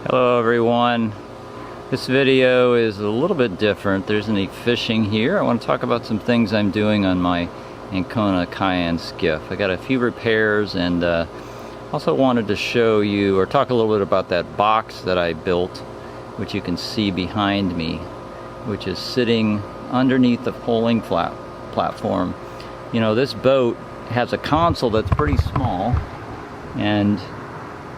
Hello everyone. This video is a little bit different. There isn't any fishing here. I want to talk about some things I'm doing on my Ankona Cayenne skiff. I got a few repairs and also wanted to show you or talk a little bit about that box that I built, which you can see behind me, which is sitting underneath the poling platform. You know, this boat has a console that's pretty small and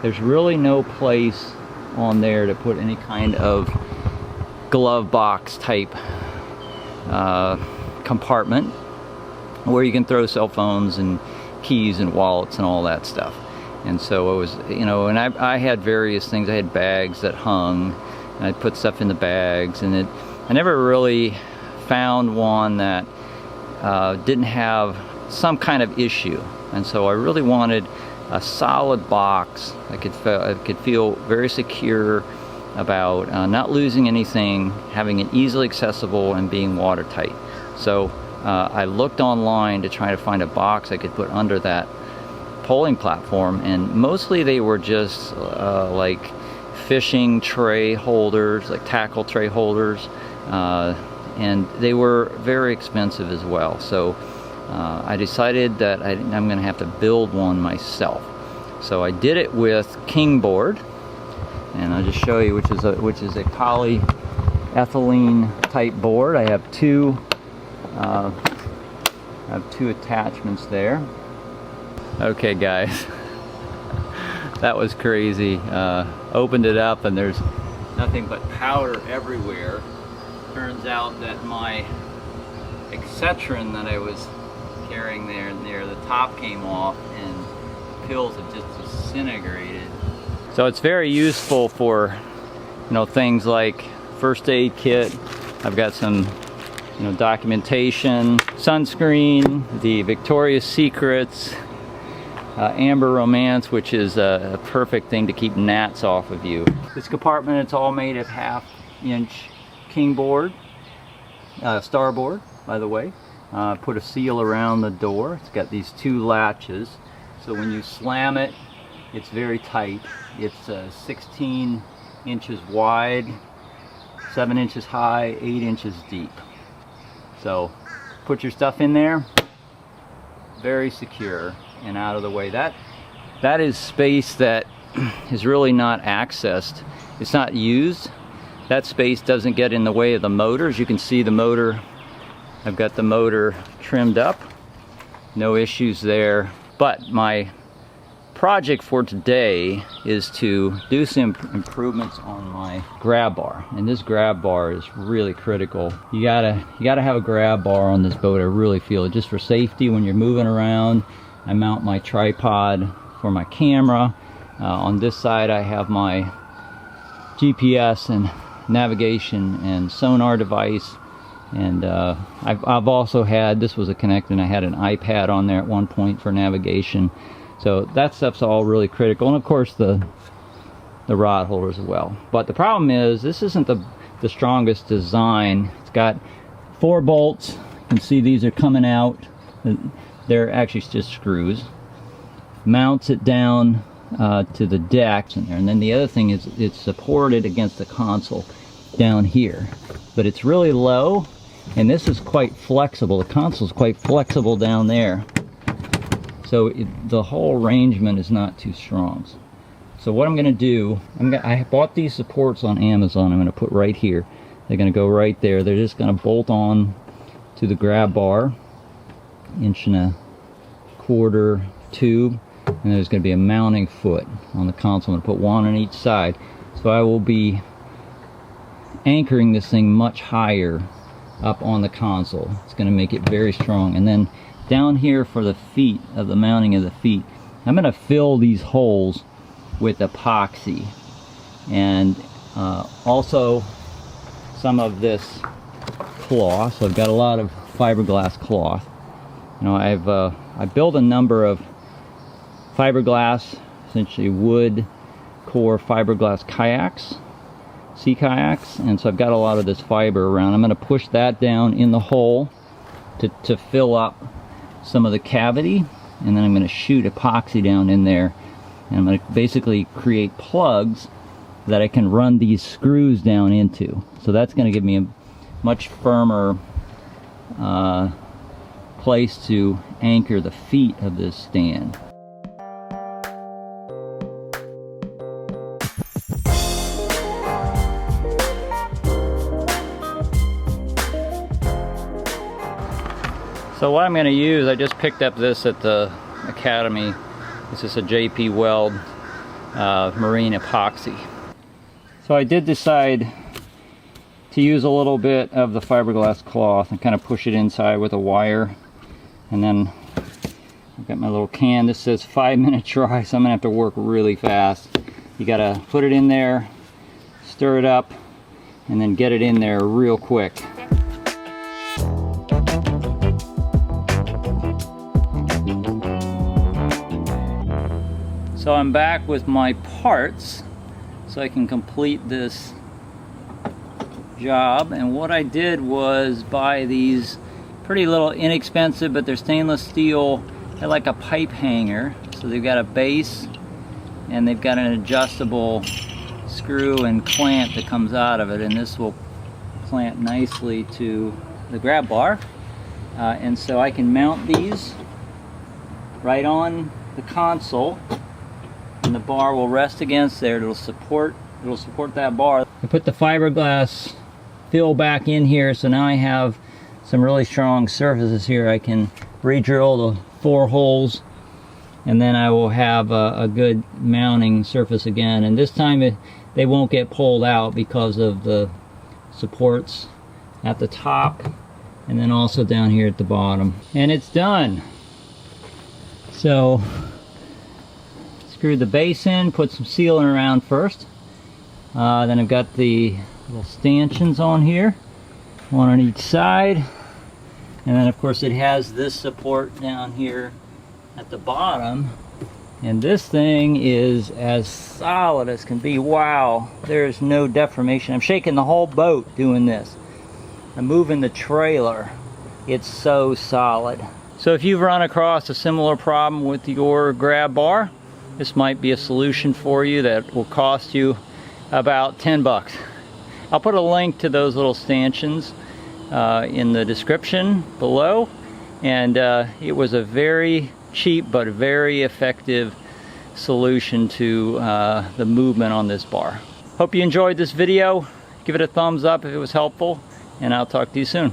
there's really no place on there to put any kind of glove box type compartment where you can throw cell phones and keys and wallets and all that stuff. And so it was, you know, and I had various things. I had bags that hung and I'd put stuff in the bags, and I never really found one that didn't have some kind of issue. And so I really wanted a solid box. I could feel very secure about not losing anything, having it easily accessible, and being watertight. So I looked online to try to find a box I could put under that poling platform, and mostly they were just like fishing tray holders, like tackle tray holders, and they were very expensive as well. So I decided that I'm going to have to build one myself. So I did it with King StarBoard, and I'll just show you, which is a polyethylene type board. I have two attachments there. Okay, guys, that was crazy. Opened it up and there's nothing but powder everywhere. Turns out that my Excetrin that I was carrying there, the top came off and pills have just disintegrated. So it's very useful for, you know, things like first aid kit. I've got some, you know, documentation, sunscreen, the Victoria's Secrets Amber Romance, which is a perfect thing to keep gnats off of you. This compartment, it's all made of 1/2-inch King StarBoard, by the way. Put a seal around the door. It's got these 2 latches, so when you slam it, it's very tight. It's 16 inches wide, 7 inches high, 8 inches deep. So put your stuff in there, very secure and out of the way. That is space that is really not accessed. It's not used. That space doesn't get in the way of the motors. You can see the motor. I've got the motor trimmed up, no issues there. But my project for today is to do some improvements on my grab bar, and this grab bar is really critical. You gotta have a grab bar on this boat. I really feel it, just for safety when you're moving around. I mount my tripod for my camera. On this side I have my GPS and navigation and sonar device. And I've also had, this was a connector, and I had an iPad on there at one point for navigation. So that stuff's all really critical, and of course the rod holders as well. But the problem is, this isn't the strongest design. It's got 4 bolts. You can see these are coming out. They're actually just screws. Mounts it down to the deck in there. And then the other thing is, it's supported against the console down here. But it's really low, and this is quite flexible. The console is quite flexible down there. So the whole arrangement is not too strong. So what I'm going to do, I bought these supports on Amazon. I'm going to put right here. They're going to go right there. They're just going to bolt on to the grab bar, 1.25 inch tube, and there's going to be a mounting foot on the console. I'm going to put one on each side. So I will be anchoring this thing much higher up on the console. It's going to make it very strong. And then down here for the feet, of the mounting of the feet, I'm going to fill these holes with epoxy, and also some of this cloth. So I've got a lot of fiberglass cloth. You know, I built a number of fiberglass, essentially wood core fiberglass kayaks, sea kayaks, and so I've got a lot of this fiber around. I'm going to push that down in the hole to fill up some of the cavity, and then I'm going to shoot epoxy down in there, and I'm going to basically create plugs that I can run these screws down into. So that's going to give me a much firmer place to anchor the feet of this stand. So what I'm going to use, I just picked up this at the Academy. This is a JP Weld marine epoxy. So I did decide to use a little bit of the fiberglass cloth and kind of push it inside with a wire. And then I've got my little can. This says 5-minute dry, so I'm going to have to work really fast. You got to put it in there, stir it up, and then get it in there real quick. So I'm back with my parts so I can complete this job. And what I did was buy these pretty little inexpensive, but they're stainless steel. They're like a pipe hanger. So they've got a base and they've got an adjustable screw and clamp that comes out of it. And this will clamp nicely to the grab bar. And so I can mount these right on the console. And the bar will rest against there. It'll support that bar. I put the fiberglass fill back in here, so now I have some really strong surfaces here. I can re-drill the 4 holes, and then I will have a good mounting surface again. And this time they won't get pulled out because of the supports at the top, and then also down here at the bottom. And it's done. So screw the base in, put some sealant around first. Then I've got the little stanchions on here, one on each side. And then of course it has this support down here at the bottom. And this thing is as solid as can be. Wow, there's no deformation. I'm shaking the whole boat doing this. I'm moving the trailer. It's so solid. So if you've run across a similar problem with your grab bar, this might be a solution for you that will cost you about 10 bucks. I'll put a link to those little stanchions in the description below. And it was a very cheap but very effective solution to the movement on this bar. Hope you enjoyed this video. Give it a thumbs up if it was helpful, and I'll talk to you soon.